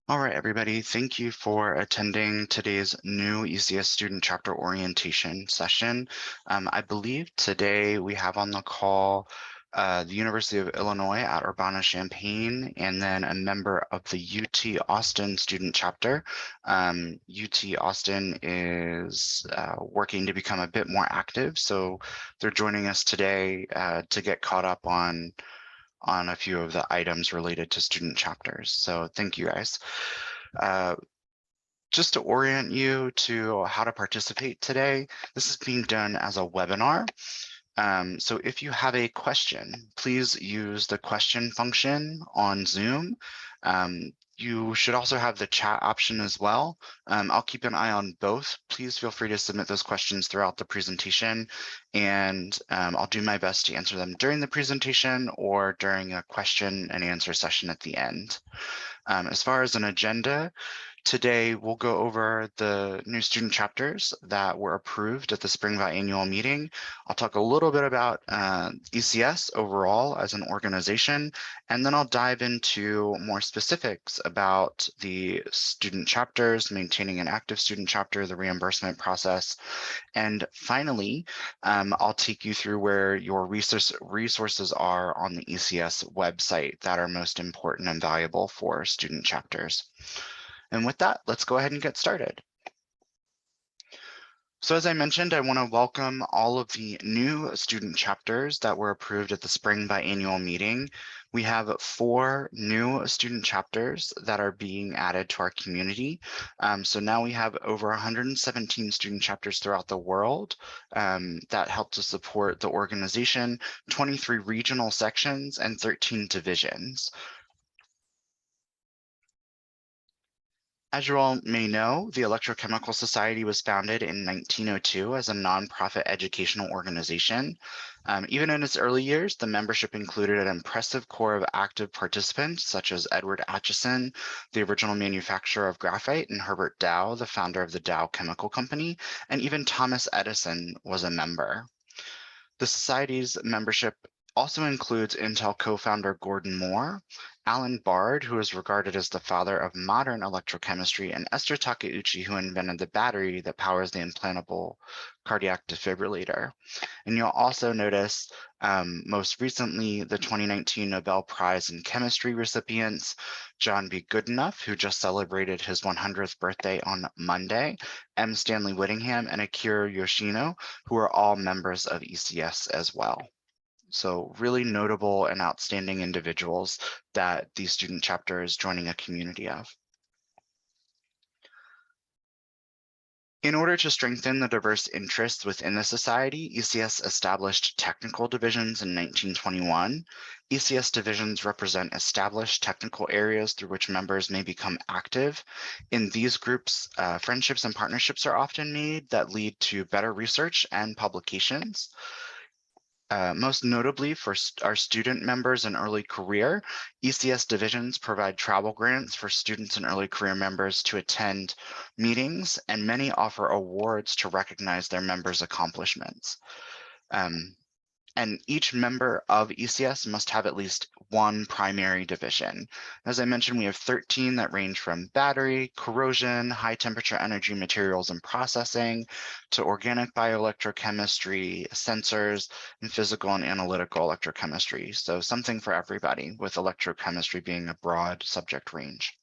All right, everybody, thank you for attending today's new ECS Student Chapter Orientation session. I believe today we have on the call the University of Illinois at Urbana-Champaign, and then a member of the UT Austin Student Chapter. UT Austin is working to become a bit more active, so they're joining us today to get caught up on a few of the items related to student chapters. So thank you guys. Just to orient you to how to participate today, this is being done as a webinar. So if you have a question, please use the question function on Zoom. You should also have the chat option as well. I'll keep an eye on both. Please feel free to submit those questions throughout the presentation, and I'll do my best to answer them during the presentation or during a question and answer session at the end. As far as an agenda, today we'll go over the new student chapters that were approved at the spring biannual meeting. I'll talk a little bit about ECS overall as an organization, and then I'll dive into more specifics about the student chapters, maintaining an active student chapter, the reimbursement process, and finally, I'll take you through where your resources are on the ECS website that are most important and valuable for student chapters. And with that, let's go ahead and get started. So as I mentioned, I want to welcome all of the new student chapters that were approved at the spring biannual meeting. We have 4 new student chapters that are being added to our community. So now we have over 117 student chapters throughout the world that help to support the organization, 23 regional sections, and 13 divisions. As you all may know, the Electrochemical Society was founded in 1902 as a nonprofit educational organization. Even in its early years, the membership included an impressive core of active participants, such as Edward Acheson, the original manufacturer of graphite, and Herbert Dow, the founder of the Dow Chemical Company, and even Thomas Edison was a member. The Society's membership also includes Intel co-founder Gordon Moore, Alan Bard, who is regarded as the father of modern electrochemistry, and Esther Takeuchi, who invented the battery that powers the implantable cardiac defibrillator. And you'll also notice most recently the 2019 Nobel Prize in Chemistry recipients, John B. Goodenough, who just celebrated his 100th birthday on Monday, M. Stanley Whittingham, and Akira Yoshino, who are all members of ECS as well. So really notable and outstanding individuals that the student chapter is joining a community of. In order to strengthen the diverse interests within the society, ECS established technical divisions in 1921. ECS divisions represent established technical areas through which members may become active. In these groups, friendships and partnerships are often made that lead to better research and publications. Most notably for our student members in early career, ECS divisions provide travel grants for students and early career members to attend meetings, and many offer awards to recognize their members' accomplishments. And each member of ECS must have at least one primary division. As I mentioned, we have 13 that range from battery, corrosion, high temperature energy materials and processing, to organic bioelectrochemistry, sensors, and physical and analytical electrochemistry. So something for everybody, with electrochemistry being a broad subject range.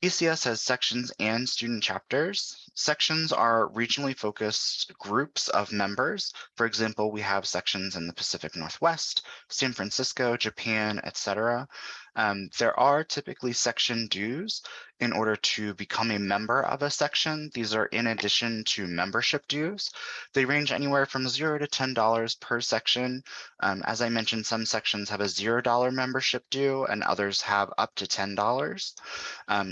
ECS has sections and student chapters. Sections are regionally focused groups of members. For example, we have sections in the Pacific Northwest, San Francisco, Japan, etc. There are typically section dues in order to become a member of a section. These are in addition to membership dues. They range anywhere from $0 to $10 per section. As I mentioned, some sections have a $0 membership due and others have up to $10.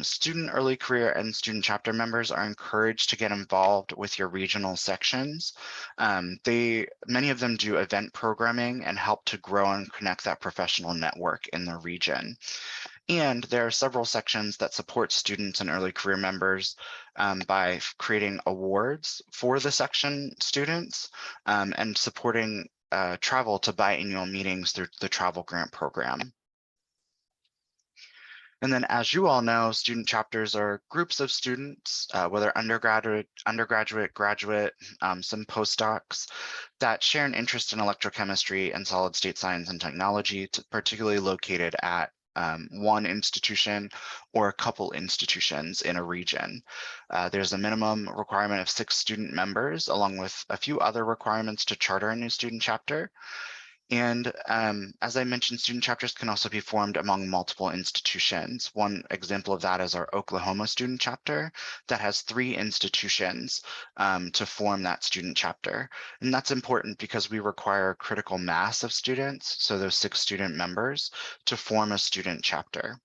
Student early career and student chapter members are encouraged to get involved with your regional sections. Many of them do event programming and help to grow and connect that professional network in the region. And there are several sections that support students and early career members by creating awards for the section students and supporting travel to biannual meetings through the travel grant program. And then, as you all know, student chapters are groups of students, whether undergraduate, graduate, some postdocs, that share an interest in electrochemistry and solid state science and technology, particularly located at one institution or a couple institutions in a region. There's a minimum requirement of 6 student members, along with a few other requirements to charter a new student chapter. And as I mentioned, student chapters can also be formed among multiple institutions. One example of that is our Oklahoma student chapter that has 3 institutions to form that student chapter. And that's important because we require a critical mass of students, so those 6 student members, to form a student chapter.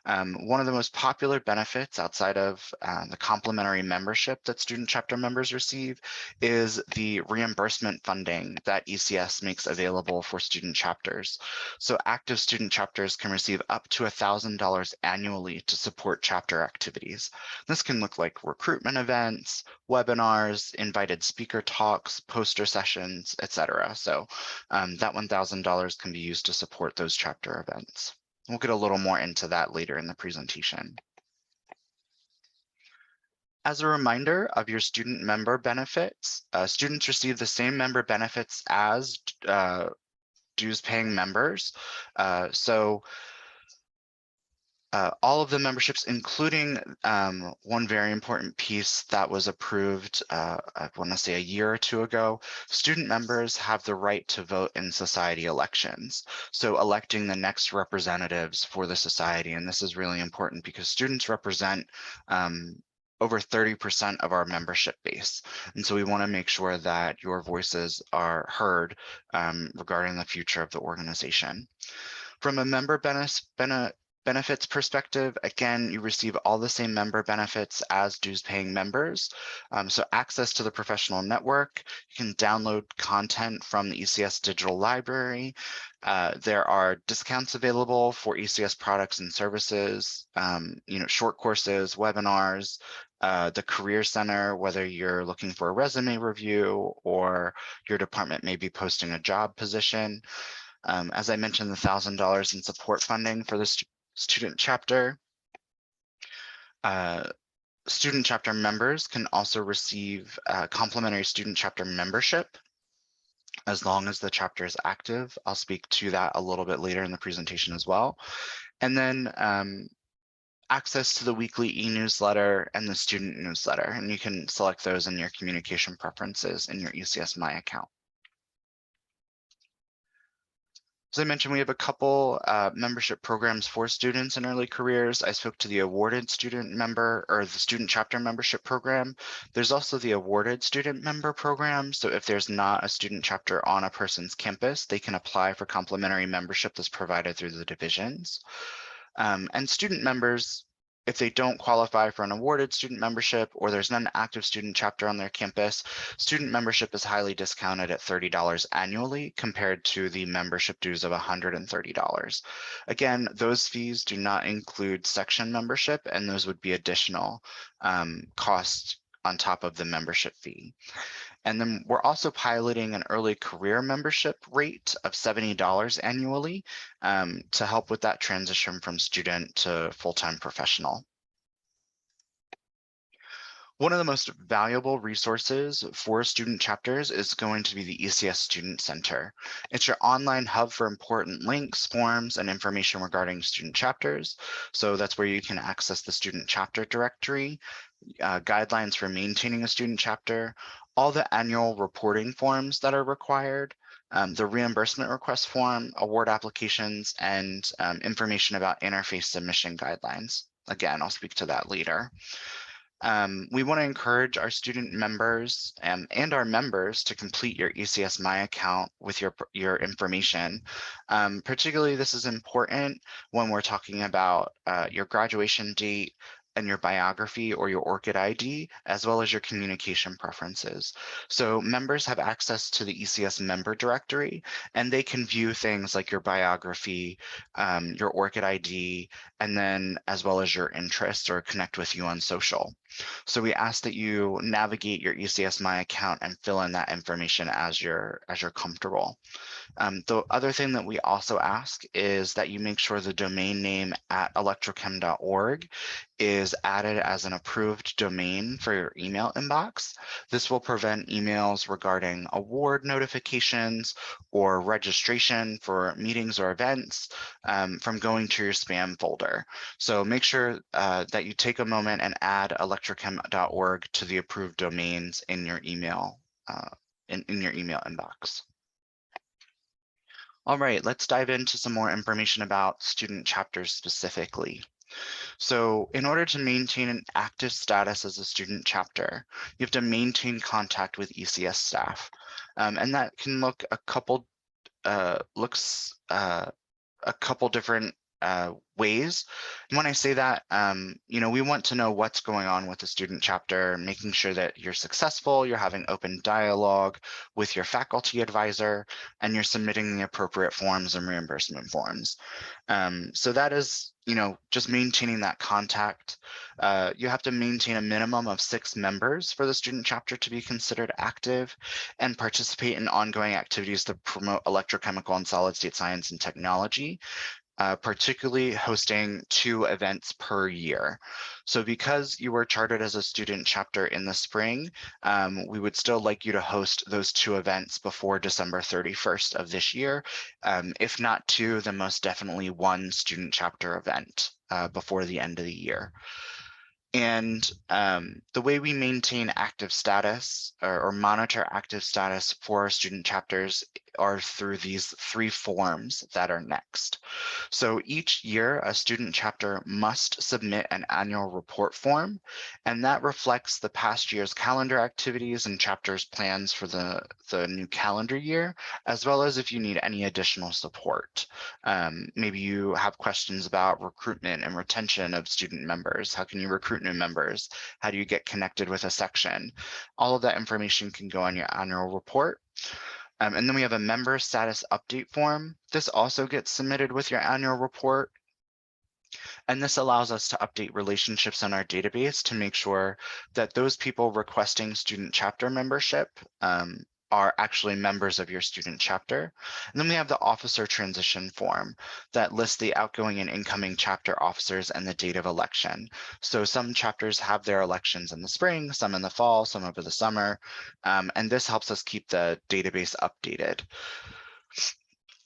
One of the most popular benefits outside of the complimentary membership that student chapter members receive is the reimbursement funding that ECS makes available for student chapters. So active student chapters can receive up to $1,000 annually to support chapter activities. This can look like recruitment events, webinars, invited speaker talks, poster sessions, etc. So that $1,000 can be used to support those chapter events. We'll get a little more into that later in the presentation. As a reminder of your student member benefits, students receive the same member benefits as dues paying members. All of the memberships, including one very important piece that was approved, I want to say a year or 2 ago, student members have the right to vote in society elections. So electing the next representatives for the society. And this is really important because students represent over 30% of our membership base. And so we want to make sure that your voices are heard regarding the future of the organization. From a member benefits perspective, again, you receive all the same member benefits as dues paying members. So access to the professional network, you can download content from the ECS digital library. There are discounts available for ECS products and services, short courses, webinars, the Career Center, whether you're looking for a resume review or your department may be posting a job position. As I mentioned, the $1,000 in support funding for the student chapter. Student chapter members can also receive complimentary student chapter membership as long as the chapter is active. I'll speak to that a little bit later in the presentation as well. And then access to the weekly e-newsletter and the student newsletter, and you can select those in your communication preferences in your ECS My account. As I mentioned, we have a couple membership programs for students in early careers. I spoke to the awarded student member or the student chapter membership program. There's also the awarded student member program. So if there's not a student chapter on a person's campus, they can apply for complimentary membership that's provided through the divisions. And student members, if they don't qualify for an awarded student membership or there's not an active student chapter on their campus, student membership is highly discounted at $30 annually compared to the membership dues of $130. Again, those fees do not include section membership, and those would be additional costs on top of the membership fee. And then we're also piloting an early career membership rate of $70 annually to help with that transition from student to full-time professional. One of the most valuable resources for student chapters is going to be the ECS Student Center. It's your online hub for important links, forms, and information regarding student chapters. So that's where you can access the student chapter directory, guidelines for maintaining a student chapter, all the annual reporting forms that are required, the reimbursement request form, award applications, and information about interface submission guidelines. Again, I'll speak to that later. We want to encourage our student members and our members to complete your ECS My account with your information. Particularly, this is important when we're talking about your graduation date and your biography or your ORCID ID, as well as your communication preferences. So members have access to the ECS member directory, and they can view things like your biography, your ORCID ID, and then as well as your interests or connect with you on social. So we ask that you navigate your ECS My account and fill in that information as you're comfortable. The other thing that we also ask is that you make sure the domain name @electrochem.org is added as an approved domain for your email inbox. This will prevent emails regarding award notifications or registration for meetings or events from going to your spam folder. So make sure that you take a moment and add electrochem.org to the approved domains in your email in your email inbox. All right, let's dive into some more information about student chapters specifically. So in order to maintain an active status as a student chapter, you have to maintain contact with ECS staff. And that can look a couple different ways. And when I say that, we want to know what's going on with the student chapter, making sure that you're successful, you're having open dialogue with your faculty advisor, and you're submitting the appropriate forms and reimbursement forms. So that is, just maintaining that contact. You have to maintain a minimum of 6 members for the student chapter to be considered active and participate in ongoing activities to promote electrochemical and solid state science and technology, particularly hosting 2 events per year. So because you were chartered as a student chapter in the spring, we would still like you to host those 2 events before December 31st of this year. If not 2, then most definitely 1 student chapter event before the end of the year. And the way we maintain active status or monitor active status for our student chapters are through these 3 forms that are next. So each year, a student chapter must submit an annual report form, and that reflects the past year's calendar activities and chapters plans for the new calendar year, as well as if you need any additional support. Maybe you have questions about recruitment and retention of student members. How can you recruit new members? How do you get connected with a section? All of that information can go on your annual report. And then we have a member status update form. This also gets submitted with your annual report. And this allows us to update relationships in our database to make sure that those people requesting student chapter membership are actually members of your student chapter. And then we have the officer transition form that lists the outgoing and incoming chapter officers and the date of election. So some chapters have their elections in the spring, some in the fall, some over the summer, and this helps us keep the database updated.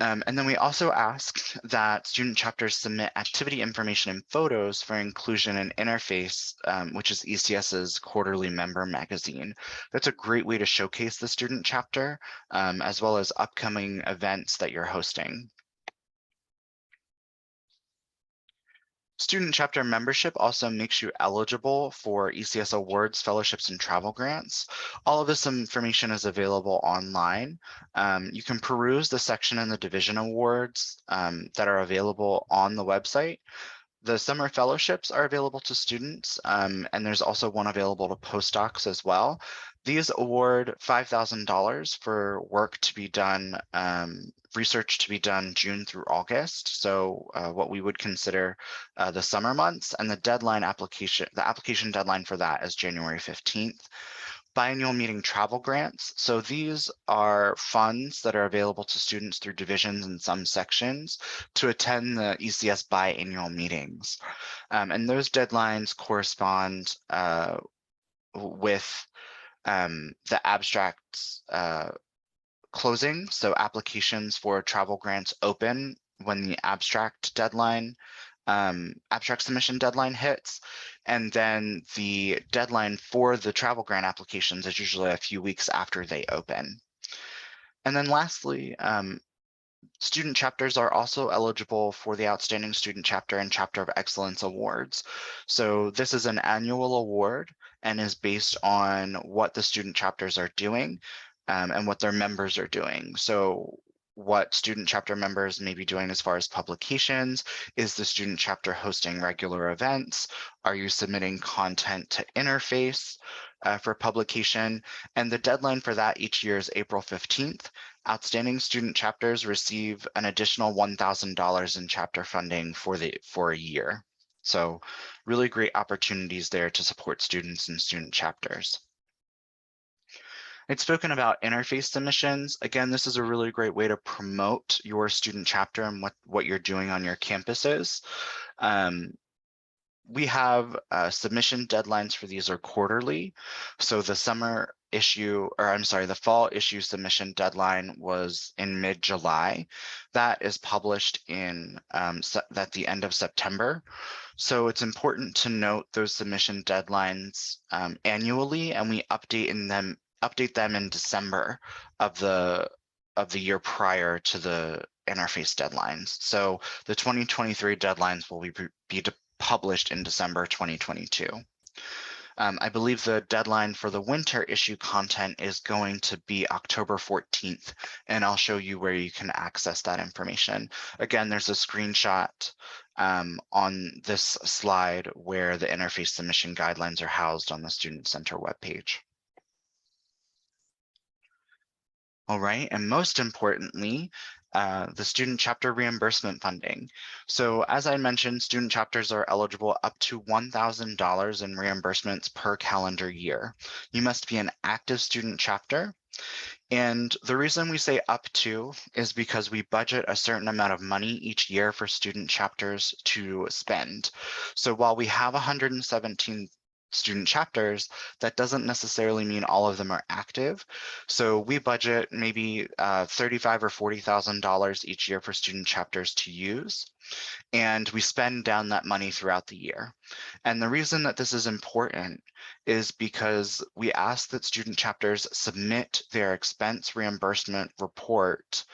And then we also ask that student chapters submit activity information and photos for inclusion in Interface, which is ECS's quarterly member magazine. That's a great way to showcase the student chapter, as well as upcoming events that you're hosting. Student chapter membership also makes you eligible for ECS awards, fellowships, and travel grants. All of this information is available online. You can peruse the section in the division awards that are available on the website. The summer fellowships are available to students, and there's also one available to postdocs as well. These award $5,000 for work to be done, research to be done June through August. So what we would consider the summer months, and the application deadline for that is January 15th. Biannual meeting travel grants. So these are funds that are available to students through divisions in some sections to attend the ECS biannual meetings. And those deadlines correspond with the abstracts closing. So applications for travel grants open when the abstract submission deadline hits, and then the deadline for the travel grant applications is usually a few weeks after they open. And then lastly, student chapters are also eligible for the Outstanding Student Chapter and Chapter of Excellence Awards. So this is an annual award and is based on what the student chapters are doing and what their members are doing. So what student chapter members may be doing as far as publications. Is the student chapter hosting regular events? Are you submitting content to Interface for publication? And the deadline for that each year is April 15th. Outstanding student chapters receive an additional $1,000 in chapter funding for a year. So really great opportunities there to support students and student chapters. I'd spoken about interface submissions. Again, this is a really great way to promote your student chapter and what you're doing on your campuses. We have submission deadlines for these are quarterly. So the summer issue, or I'm sorry, the fall issue submission deadline was in mid-July. That is published in at the end of September. So it's important to note those submission deadlines annually, and we update them in December of the year prior to the interface deadlines. So the 2023 deadlines will be published in December 2022. I believe the deadline for the winter issue content is going to be October 14th, and I'll show you where you can access that information. Again, there's a screenshot on this slide where the interface submission guidelines are housed on the Student Center webpage. All right, and most importantly, the student chapter reimbursement funding. So as I mentioned, student chapters are eligible up to $1,000 in reimbursements per calendar year. You must be an active student chapter. And the reason we say up to is because we budget a certain amount of money each year for student chapters to spend. So while we have 117 student chapters, that doesn't necessarily mean all of them are active. So we budget maybe $35,000 or $40,000 each year for student chapters to use, and we spend down that money throughout the year. And the reason that this is important is because we ask that student chapters submit their expense reimbursement report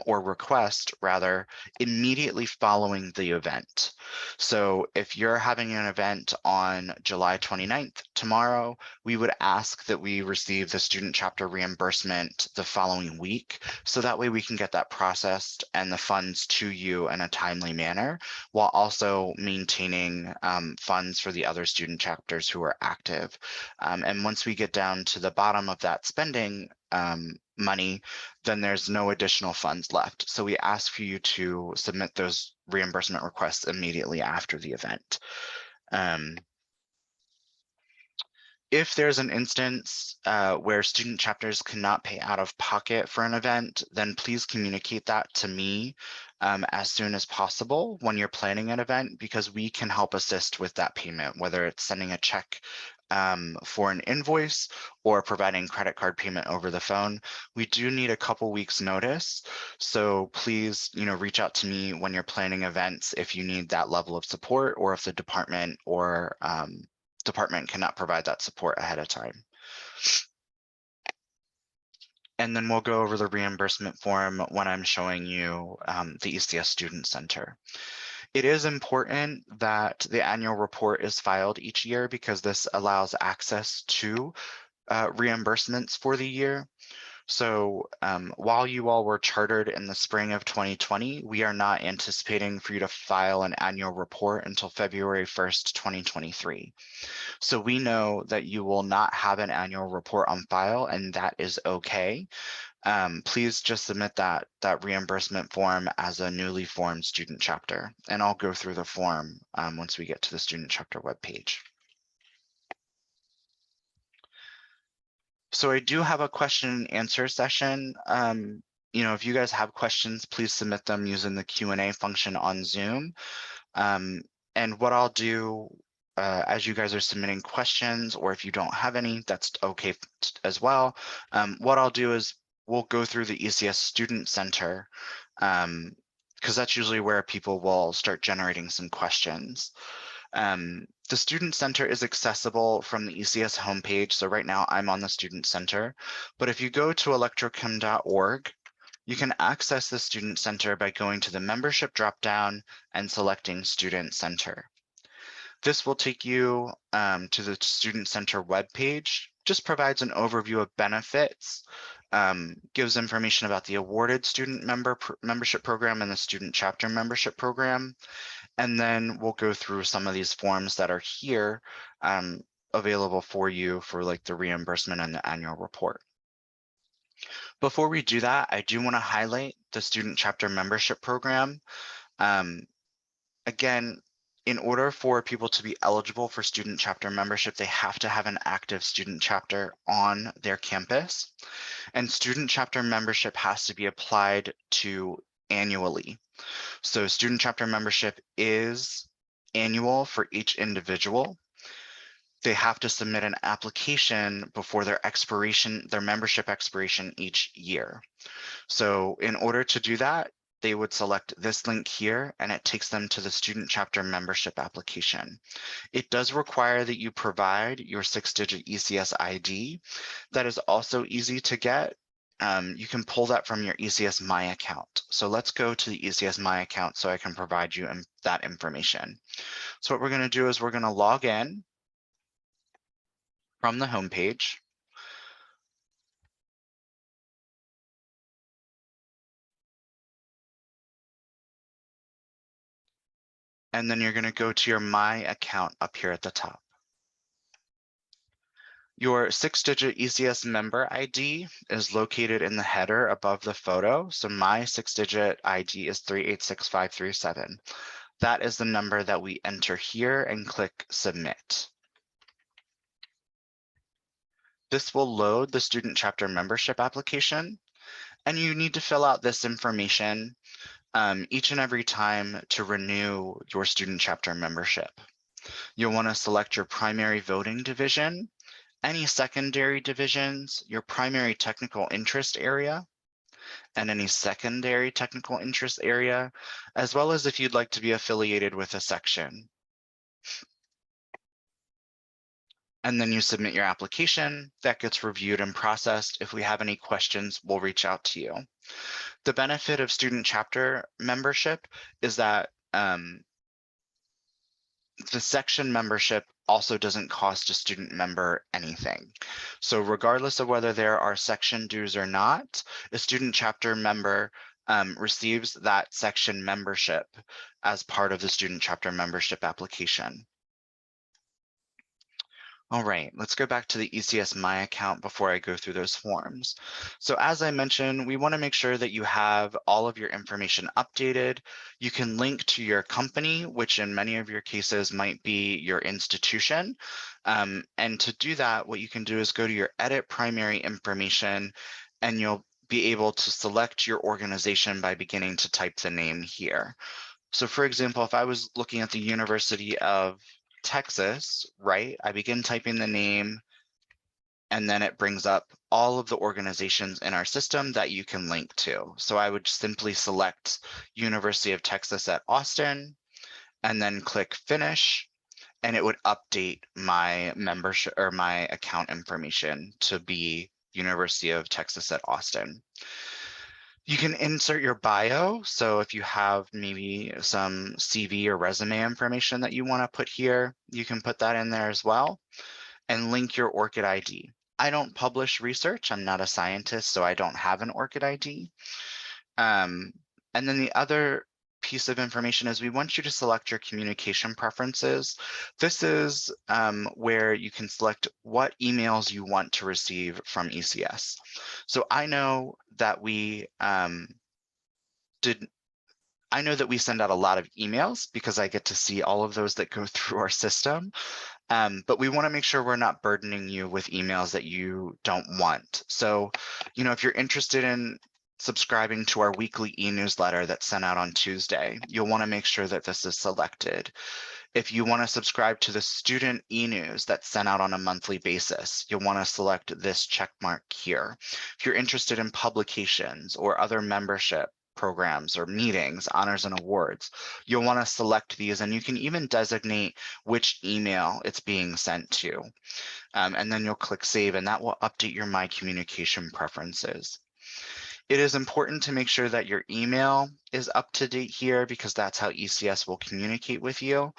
or request rather immediately following the event. So if you're having an event on July 29th, tomorrow, we would ask that we receive the student chapter reimbursement the following week. So that way we can get that processed and the funds to you in a timely manner, while also maintaining funds for the other student chapters who are active. And once we get down to the bottom of that spending money, then there's no additional funds left. So we ask for you to submit those reimbursement requests immediately after the event. If there's an instance where student chapters cannot pay out of pocket for an event, then please communicate that to me as soon as possible when you're planning an event, because we can help assist with that payment, whether it's sending a check for an invoice or providing credit card payment over the phone. We do need a couple weeks notice. So please, reach out to me when you're planning events if you need that level of support, or if the department or department cannot provide that support ahead of time. And then we'll go over the reimbursement form when I'm showing you the ECS Student Center. It is important that the annual report is filed each year, because this allows access to reimbursements for the year. So while you all were chartered in the spring of 2020, we are not anticipating for you to file an annual report until February 1st, 2023. So we know that you will not have an annual report on file, and that is okay. Please just submit that reimbursement form as a newly formed student chapter, and I'll go through the form once we get to the student chapter webpage. So I do have a question and answer session. If you guys have questions, please submit them using the Q&A function on Zoom. And what I'll do as you guys are submitting questions, or if you don't have any, that's okay as well. What I'll do is we'll go through the ECS Student Center, because that's usually where people will start generating some questions. The Student Center is accessible from the ECS homepage. So right now I'm on the Student Center, but if you go to electrochem.org, you can access the Student Center by going to the membership dropdown and selecting Student Center. This will take you to the Student Center webpage, just provides an overview of benefits, gives information about the awarded student membership program and the student chapter membership program. And then we'll go through some of these forms that are here available for you for like the reimbursement and the annual report. Before we do that, I do want to highlight the student chapter membership program. Again, in order for people to be eligible for student chapter membership, they have to have an active student chapter on their campus. And student chapter membership has to be applied to annually. So student chapter membership is annual for each individual. They have to submit an application before their membership expiration each year. So in order to do that, they would select this link here, and it takes them to the student chapter membership application. It does require that you provide your 6-digit ECS ID. That is also easy to get. You can pull that from your ECS My account. So let's go to the ECS My account so I can provide you that information. So what we're going to do is we're going to log in from the home page. And then you're going to go to your My account up here at the top. Your 6-digit ECS member ID is located in the header above the photo. So my 6-digit ID is 386537. That is the number that we enter here and click Submit. This will load the student chapter membership application, and you need to fill out this information each and every time to renew your student chapter membership. You'll want to select your primary voting division, any secondary divisions, your primary technical interest area, and any secondary technical interest area, as well as if you'd like to be affiliated with a section. And then you submit your application. That gets reviewed and processed. If we have any questions, we'll reach out to you. The benefit of student chapter membership is that the section membership also doesn't cost a student member anything. So regardless of whether there are section dues or not, a student chapter member receives that section membership as part of the student chapter membership application. All right, let's go back to the ECS My account before I go through those forms. So as I mentioned, we want to make sure that you have all of your information updated. You can link to your company, which in many of your cases might be your institution. And to do that, what you can do is go to your Edit Primary Information, and you'll be able to select your organization by beginning to type the name here. So for example, if I was looking at the University of Texas, right? I begin typing the name, and then it brings up all of the organizations in our system that you can link to. So I would simply select University of Texas at Austin, and then click Finish, and it would update my membership or my account information to be University of Texas at Austin. You can insert your bio. So if you have maybe some CV or resume information that you want to put here, you can put that in there as well, and link your ORCID ID. I don't publish research. I'm not a scientist, so I don't have an ORCID ID. And then the other piece of information is we want you to select your communication preferences. This is where you can select what emails you want to receive from ECS. So I know that we send out a lot of emails because I get to see all of those that go through our system. But we want to make sure we're not burdening you with emails that you don't want. So, if you're interested in subscribing to our weekly e-newsletter that's sent out on Tuesday, you'll want to make sure that this is selected. If you want to subscribe to the student e-news that's sent out on a monthly basis, you'll want to select this check mark here. If you're interested in publications or other membership programs or meetings, honors and awards, you'll want to select these, and you can even designate which email it's being sent to. And then you'll click Save, and that will update your My Communication preferences. It is important to make sure that your email is up to date here because that's how ECS will communicate with you.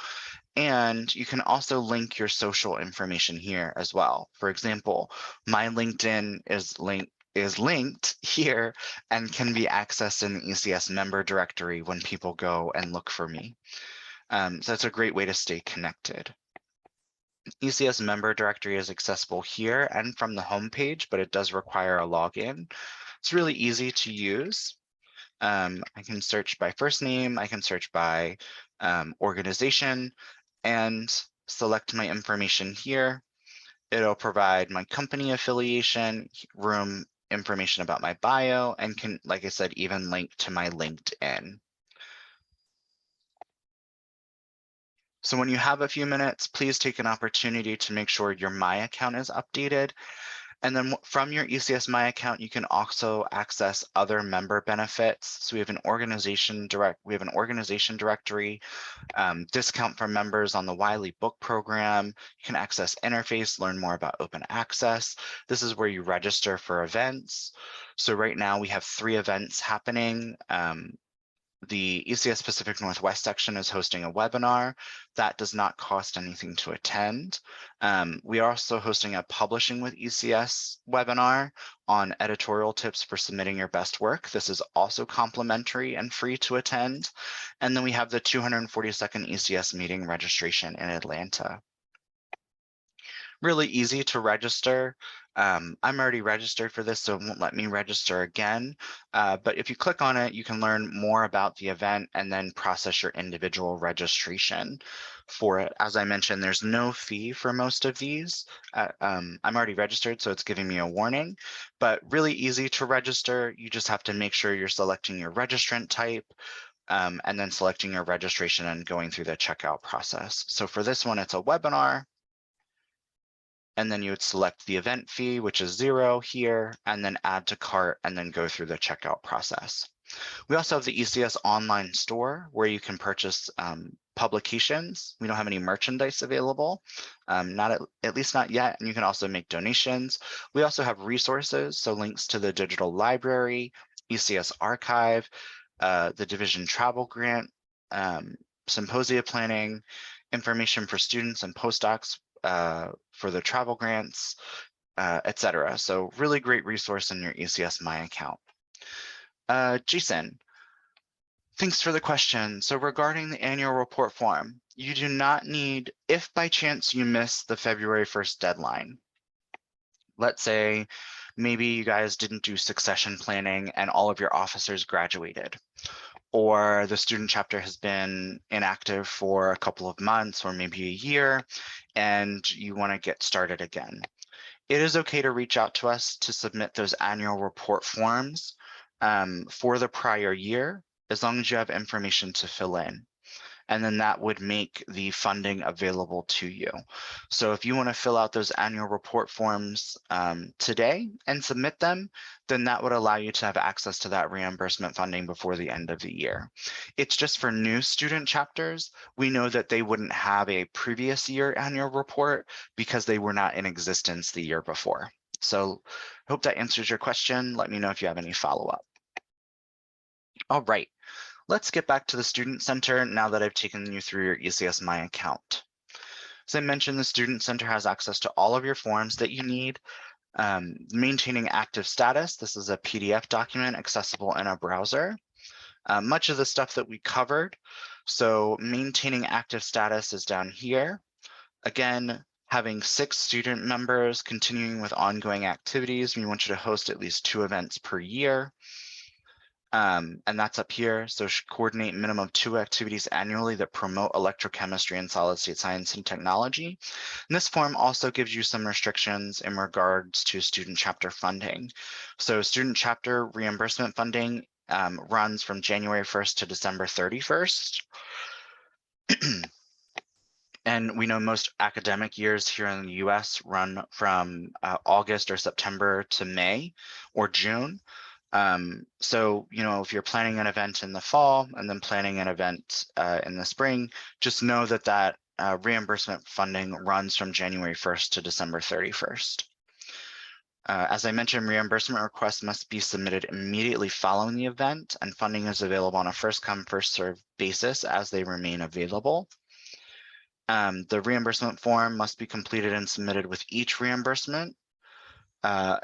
And you can also link your social information here as well. For example, my LinkedIn is linked here and can be accessed in the ECS member directory when people go and look for me. So that's a great way to stay connected. ECS member directory is accessible here and from the home page, but it does require a login. It's really easy to use. I can search by first name, I can search by organization and select my information here. It'll provide my company affiliation, room information about my bio, and can, like I said, even link to my LinkedIn. So when you have a few minutes, please take an opportunity to make sure your My account is updated. And then from your ECS My account, you can also access other member benefits. So we have an organization directory, discount for members on the Wiley book program. You can access interface, learn more about open access. This is where you register for events. So right now we have 3 events happening. The ECS Pacific Northwest section is hosting a webinar that does not cost anything to attend. We are also hosting a Publishing with ECS webinar on editorial tips for submitting your best work. This is also complimentary and free to attend. And then we have the 242nd ECS meeting registration in Atlanta. Really easy to register. I'm already registered for this, so it won't let me register again. But if you click on it, you can learn more about the event and then process your individual registration for it. As I mentioned, there's no fee for most of these. I'm already registered, so it's giving me a warning, but really easy to register. You just have to make sure you're selecting your registrant type, and then selecting your registration and going through the checkout process. So for this one, it's a webinar. And then you would select the event fee, which is 0 here, and then add to cart, and then go through the checkout process. We also have the ECS online store where you can purchase publications. We don't have any merchandise available, at least not yet, and you can also make donations. We also have resources, so links to the digital library, ECS archive, the division travel grant, symposia planning, information for students and postdocs, for the travel grants, etc. So really great resource in your ECS My account. Jason, thanks for the question. So regarding the annual report form, you do not need, if by chance you miss the February 1st deadline, let's say maybe you guys didn't do succession planning and all of your officers graduated, or the student chapter has been inactive for a couple of months or maybe a year, and you want to get started again. It is okay to reach out to us to submit those annual report forms for the prior year, as long as you have information to fill in. And then that would make the funding available to you. So if you want to fill out those annual report forms today and submit them, then that would allow you to have access to that reimbursement funding before the end of the year. It's just for new student chapters. We know that they wouldn't have a previous year annual report because they were not in existence the year before. So hope that answers your question. Let me know if you have any follow-up. All right. Let's get back to the Student Center now that I've taken you through your ECS My account. As I mentioned, the Student Center has access to all of your forms that you need. Maintaining active status, this is a PDF document accessible in a browser. Much of the stuff that we covered. So maintaining active status is down here. Again, having 6 student members continuing with ongoing activities. We want you to host at least 2 events per year. And that's up here. So coordinate minimum 2 activities annually that promote electrochemistry and solid state science and technology. And this form also gives you some restrictions in regards to student chapter funding. So student chapter reimbursement funding runs from January 1st to December 31st. And we know most academic years here in the US run from August or September to May or June. So, if you're planning an event in the fall and then planning an event in the spring, just know that that reimbursement funding runs from January 1st to December 31st. As I mentioned, reimbursement requests must be submitted immediately following the event, and funding is available on a first-come, first-served basis as they remain available. The reimbursement form must be completed and submitted with each reimbursement.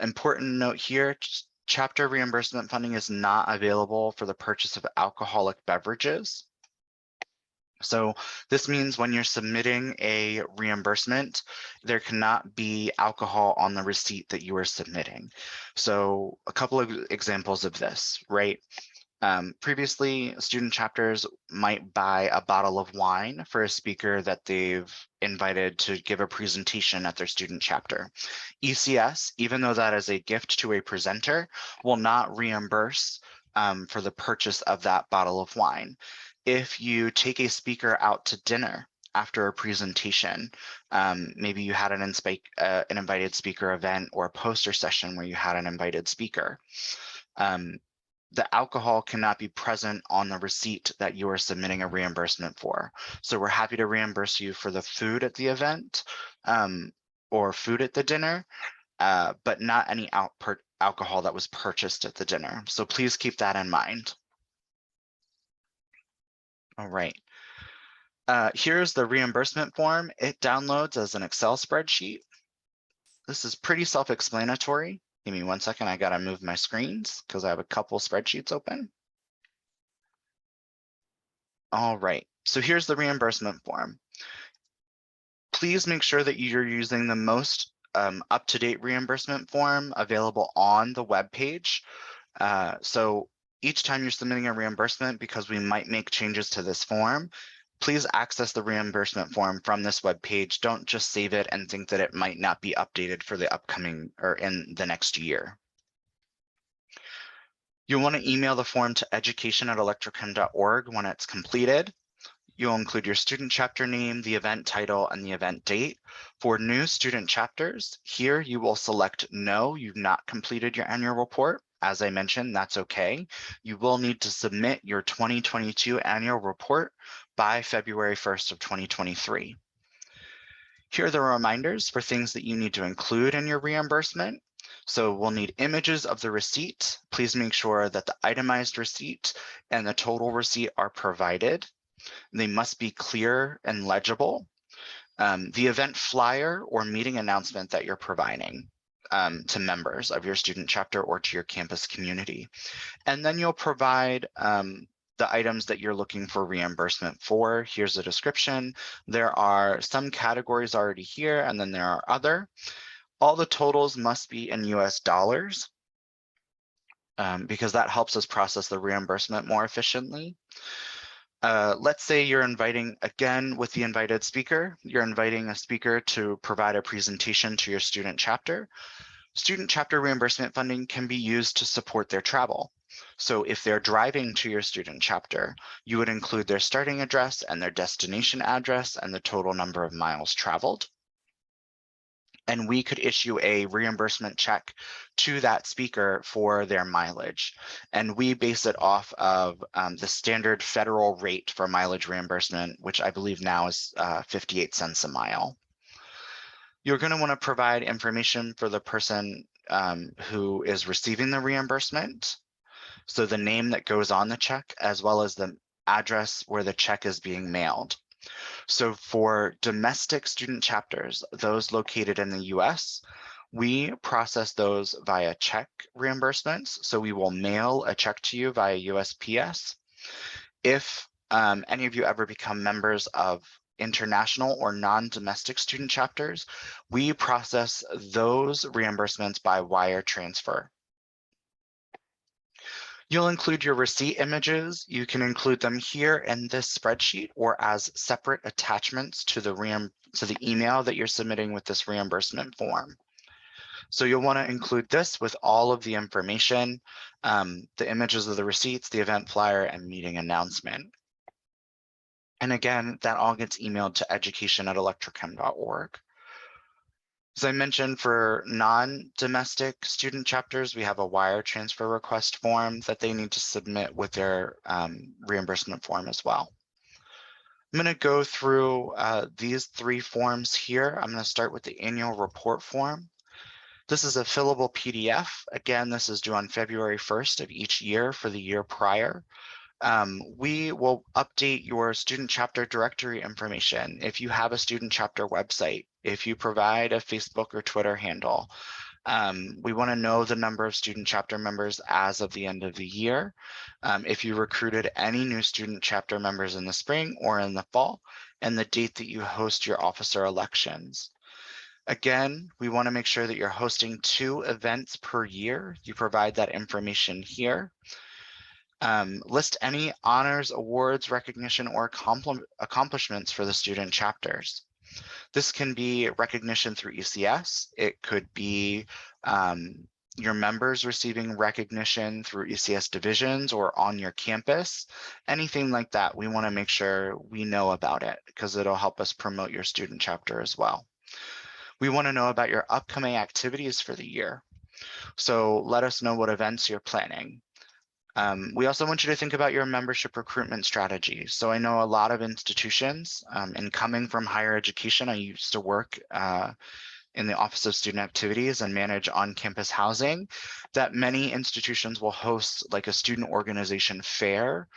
Important note here, chapter reimbursement funding is not available for the purchase of alcoholic beverages. So this means when you're submitting a reimbursement, there cannot be alcohol on the receipt that you are submitting. So a couple of examples of this, right? Previously, student chapters might buy a bottle of wine for a speaker that they've invited to give a presentation at their student chapter. ECS, even though that is a gift to a presenter, will not reimburse for the purchase of that bottle of wine. If you take a speaker out to dinner after a presentation, maybe you had an invited speaker event or a poster session where you had an invited speaker, the alcohol cannot be present on the receipt that you are submitting a reimbursement for. So we're happy to reimburse you for the food at the event or food at the dinner, but not any alcohol that was purchased at the dinner. So please keep that in mind. All right. Here's the reimbursement form. It downloads as an Excel spreadsheet. This is pretty self-explanatory. Give me 1 second, I gotta move my screens because I have a couple spreadsheets open. All right, so here's the reimbursement form. Please make sure that you're using the most up-to-date reimbursement form available on the web page. So each time you're submitting a reimbursement, because we might make changes to this form, please access the reimbursement form from this web page. Don't just save it and think that it might not be updated for the upcoming or in the next year. You'll want to email the form to education@electrochem.org when it's completed. You'll include your student chapter name, the event title, and the event date. For new student chapters, here you will select no, you've not completed your annual report. As I mentioned, that's okay. You will need to submit your 2022 annual report by February 1st of 2023. Here are the reminders for things that you need to include in your reimbursement. So we'll need images of the receipt. Please make sure that the itemized receipt and the total receipt are provided. They must be clear and legible. The event flyer or meeting announcement that you're providing to members of your student chapter or to your campus community. And then you'll provide the items that you're looking for reimbursement for. Here's a description. There are some categories already here, and then there are other. All the totals must be in US dollars because that helps us process the reimbursement more efficiently. Let's say you're inviting, again, with the invited speaker, you're inviting a speaker to provide a presentation to your student chapter. Student chapter reimbursement funding can be used to support their travel. So if they're driving to your student chapter, you would include their starting address and their destination address and the total number of miles traveled. And we could issue a reimbursement check to that speaker for their mileage. And we base it off of the standard federal rate for mileage reimbursement, which I believe now is 58 cents a mile. You're going to want to provide information for the person who is receiving the reimbursement. So the name that goes on the check, as well as the address where the check is being mailed. So for domestic student chapters, those located in the US, we process those via check reimbursements. So we will mail a check to you via USPS. If any of you ever become members of international or non-domestic student chapters, we process those reimbursements by wire transfer. You'll include your receipt images. You can include them here in this spreadsheet or as separate attachments to the email that you're submitting with this reimbursement form. So you'll want to include this with all of the information, the images of the receipts, the event flyer, and meeting announcement. And again, that all gets emailed to education@electrochem.org. As I mentioned, for non-domestic student chapters, we have a wire transfer request form that they need to submit with their reimbursement form as well. I'm going to go through these 3 forms here. I'm going to start with the annual report form. This is a fillable PDF. Again, this is due on February 1st of each year for the year prior. We will update your student chapter directory information if you have a student chapter website, if you provide a Facebook or Twitter handle. We want to know the number of student chapter members as of the end of the year. If you recruited any new student chapter members in the spring or in the fall, and the date that you host your officer elections. Again, we want to make sure that you're hosting 2 events per year. You provide that information here. List any honors, awards, recognition, or accomplishments for the student chapters. This can be recognition through ECS. It could be your members receiving recognition through ECS divisions or on your campus. Anything like that, we want to make sure we know about it because it'll help us promote your student chapter as well. We want to know about your upcoming activities for the year. So let us know what events you're planning. We also want you to think about your membership recruitment strategy. So I know a lot of institutions, and coming from higher education, I used to work in the Office of Student Activities and manage on-campus housing, that many institutions will host like a student organization fair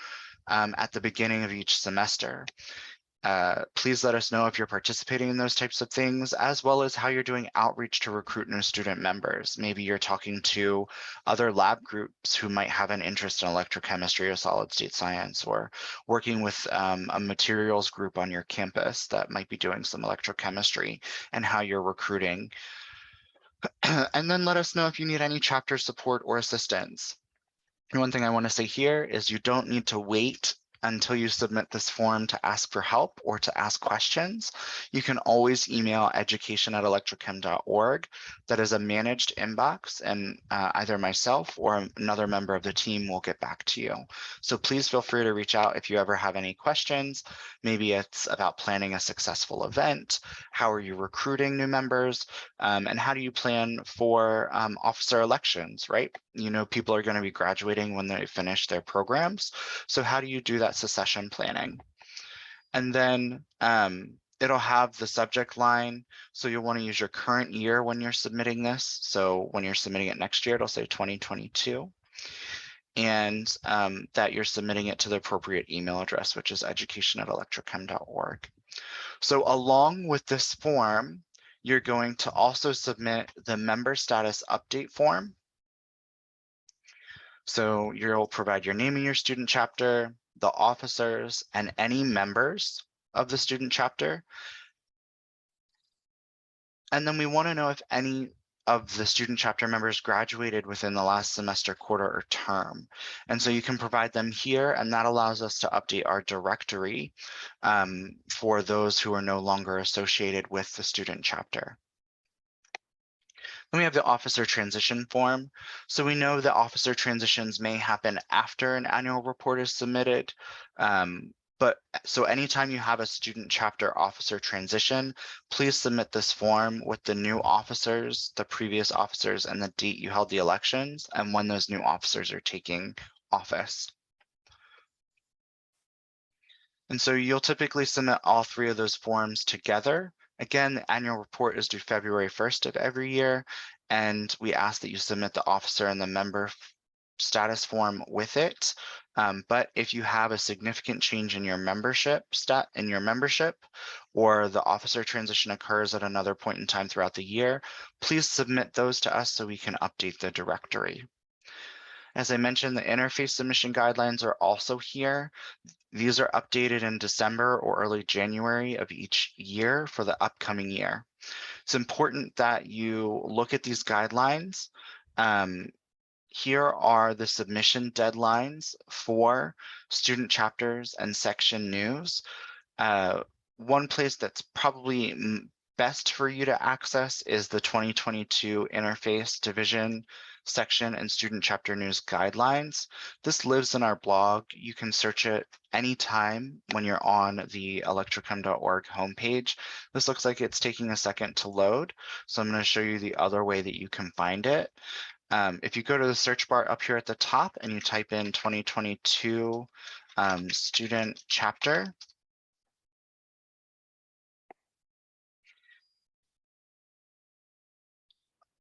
at the beginning of each semester. Please let us know if you're participating in those types of things, as well as how you're doing outreach to recruit new student members. Maybe you're talking to other lab groups who might have an interest in electrochemistry or solid state science, or working with a materials group on your campus that might be doing some electrochemistry, and how you're recruiting. And then let us know if you need any chapter support or assistance. One thing I want to say here is you don't need to wait until you submit this form to ask for help or to ask questions. You can always email education@electrochem.org. That is a managed inbox, and either myself or another member of the team will get back to you. So please feel free to reach out if you ever have any questions. Maybe it's about planning a successful event. How are you recruiting new members? And how do you plan for officer elections, right? You know, people are going to be graduating when they finish their programs. So how do you do that succession planning? And then it'll have the subject line. So you'll want to use your current year when you're submitting this. So when you're submitting it next year, it'll say 2022. And that you're submitting it to the appropriate email address, which is education@electrochem.org. So along with this form, you're going to also submit the member status update form. So you'll provide your name and your student chapter, the officers, and any members of the student chapter. And then we want to know if any of the student chapter members graduated within the last semester, quarter, or term. And so you can provide them here, and that allows us to update our directory for those who are no longer associated with the student chapter. Then we have the officer transition form. So we know that officer transitions may happen after an annual report is submitted. So anytime you have a student chapter officer transition, please submit this form with the new officers, the previous officers, and the date you held the elections, and when those new officers are taking office. And so you'll typically submit all three of those forms together. Again, the annual report is due February 1st of every year, and we ask that you submit the officer and the member status form with it. But if you have a significant change in your membership or the officer transition occurs at another point in time throughout the year, please submit those to us so we can update the directory. As I mentioned, the interface submission guidelines are also here. These are updated in December or early January of each year for the upcoming year. It's important that you look at these guidelines. Here are the submission deadlines for student chapters and section news. One place that's probably best for you to access is the 2022 Interface Division section and Student Chapter News Guidelines. This lives in our blog. You can search it anytime when you're on the electrochem.org homepage. This looks like it's taking a second to load, so I'm going to show you the other way that you can find it. If you go to the search bar up here at the top and you type in 2022 student chapter,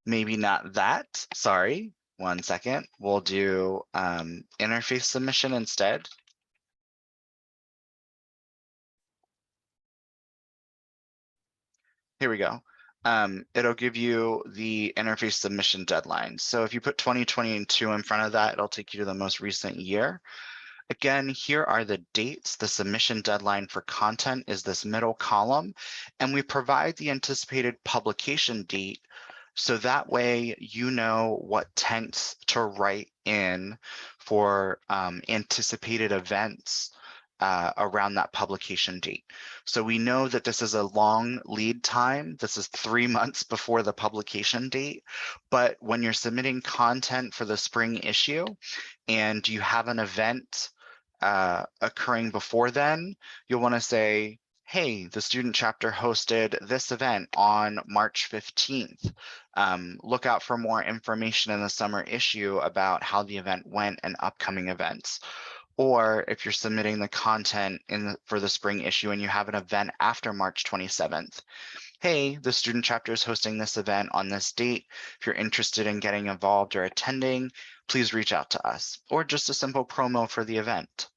maybe not that, sorry, 1 second. We'll do interface submission instead. Here we go. It'll give you the interface submission deadline. So if you put 2022 in front of that, it'll take you to the most recent year. Again, here are the dates. The submission deadline for content is this middle column, and we provide the anticipated publication date. So that way you know what tense to write in for anticipated events around that publication date. So we know that this is a long lead time. This is 3 months before the publication date. But when you're submitting content for the spring issue and you have an event occurring before then, you'll want to say, hey, the student chapter hosted this event on March 15th. Look out for more information in the summer issue about how the event went and upcoming events. Or if you're submitting the content for the spring issue and you have an event after March 27th, hey, the student chapter is hosting this event on this date. If you're interested in getting involved or attending, please reach out to us, or just a simple promo for the event.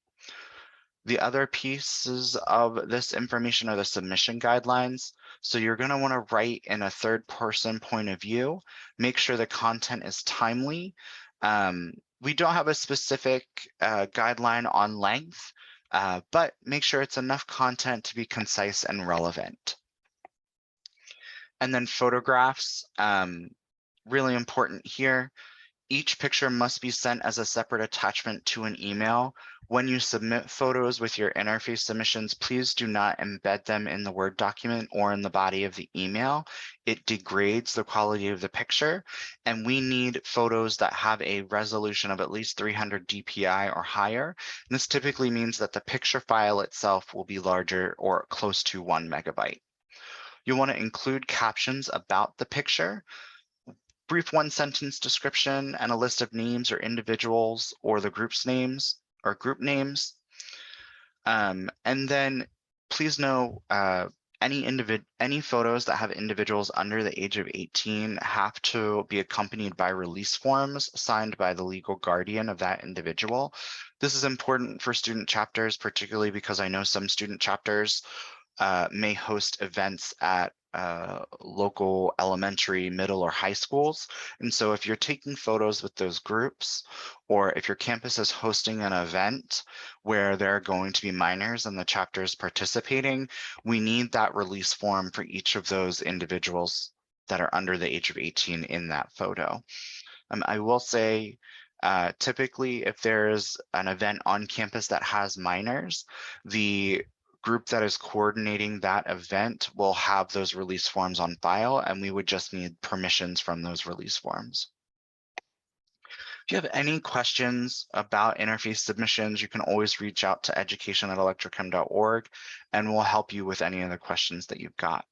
The other pieces of this information are the submission guidelines. So you're going to want to write in a third person point of view, make sure the content is timely. We don't have a specific guideline on length, but make sure it's enough content to be concise and relevant. And then photographs, really important here. Each picture must be sent as a separate attachment to an email. When you submit photos with your interface submissions, please do not embed them in the Word document or in the body of the email. It degrades the quality of the picture, and we need photos that have a resolution of at least 300 dpi or higher. And this typically means that the picture file itself will be larger or close to 1 megabyte. You'll want to include captions about the picture, brief one-sentence description, and a list of names or individuals or the group's names or group names. And then please know any photos that have individuals under the age of 18 have to be accompanied by release forms signed by the legal guardian of that individual. This is important for student chapters, particularly because I know some student chapters may host events at local elementary, middle, or high schools. And so if you're taking photos with those groups, or if your campus is hosting an event where there are going to be minors and the chapter is participating, we need that release form for each of those individuals that are under the age of 18 in that photo. I will say, typically, if there's an event on campus that has minors, the group that is coordinating that event will have those release forms on file, and we would just need permissions from those release forms. If you have any questions about interface submissions, you can always reach out to education@electrochem.org, and we'll help you with any of the questions that you've got.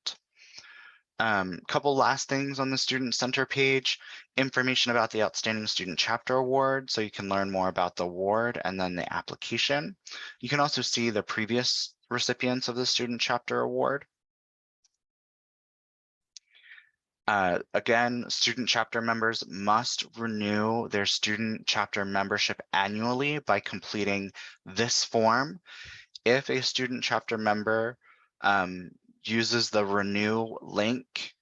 Couple last things on the Student Center page, information about the Outstanding Student Chapter Award, so you can learn more about the award and then the application. You can also see the previous recipients of the Student Chapter Award. Again, student chapter members must renew their student chapter membership annually by completing this form. If a student chapter member uses the renew link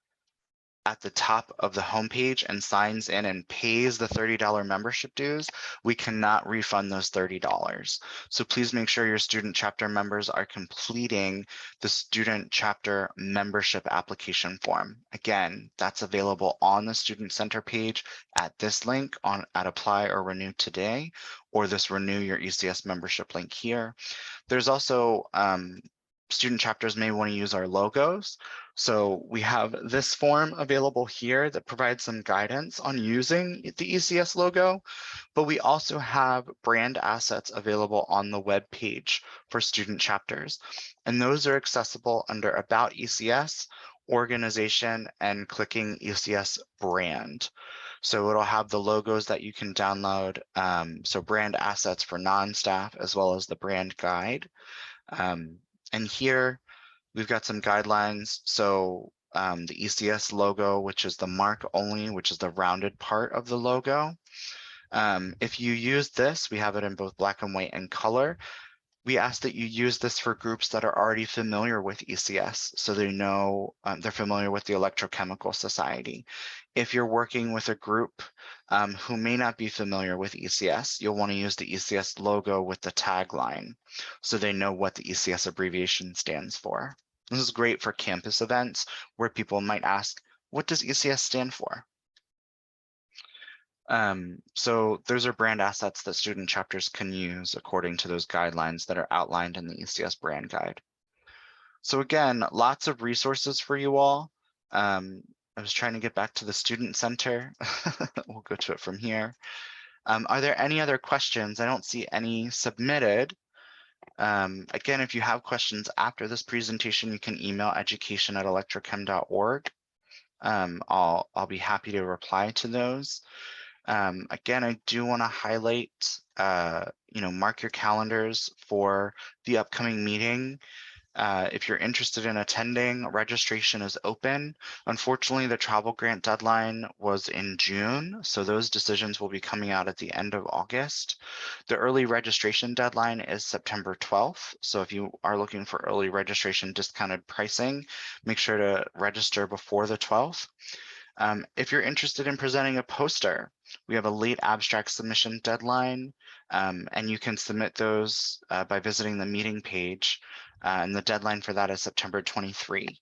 at the top of the homepage and signs in and pays the $30 membership dues, we cannot refund those $30. So please make sure your student chapter members are completing the student chapter membership application form. Again, that's available on the Student Center page at this link at Apply or Renew Today, or this Renew Your ECS membership link here. There's also student chapters may want to use our logos. So we have this form available here that provides some guidance on using the ECS logo, but we also have brand assets available on the web page for student chapters. And those are accessible under About ECS, Organization, and clicking ECS Brand. So it'll have the logos that you can download, so brand assets for non-staff, as well as the brand guide. And here we've got some guidelines. So the ECS logo, which is the mark only, which is the rounded part of the logo. If you use this, we have it in both black and white and color. We ask that you use this for groups that are already familiar with ECS, so they know they're familiar with the Electrochemical Society. If you're working with a group who may not be familiar with ECS, you'll want to use the ECS logo with the tagline, so they know what the ECS abbreviation stands for. This is great for campus events where people might ask, what does ECS stand for? So those are brand assets that student chapters can use according to those guidelines that are outlined in the ECS brand guide. So again, lots of resources for you all. I was trying to get back to the student center. We'll go to it from here. Are there any other questions? I don't see any submitted. Again, if you have questions after this presentation, you can email education@electrochem.org. I'll be happy to reply to those. Again, I do want to highlight, mark your calendars for the upcoming meeting. If you're interested in attending, registration is open. Unfortunately, the travel grant deadline was in June, so those decisions will be coming out at the end of August. The early registration deadline is September 12th, so if you are looking for early registration discounted pricing, make sure to register before the 12th. If you're interested in presenting a poster, we have a late abstract submission deadline, and you can submit those by visiting the meeting page. And the deadline for that is September 23.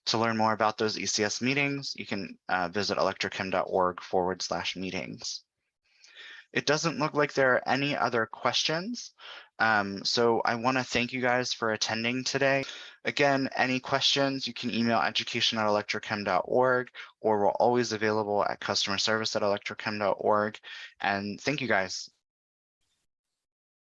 To learn more about those ECS meetings, you can visit electrochem.org/meetings. It doesn't look like there are any other questions. So I want to thank you guys for attending today. Again, any questions, you can email education@electrochem.org, or we're always available at customer service@electrochem.org. And thank you guys.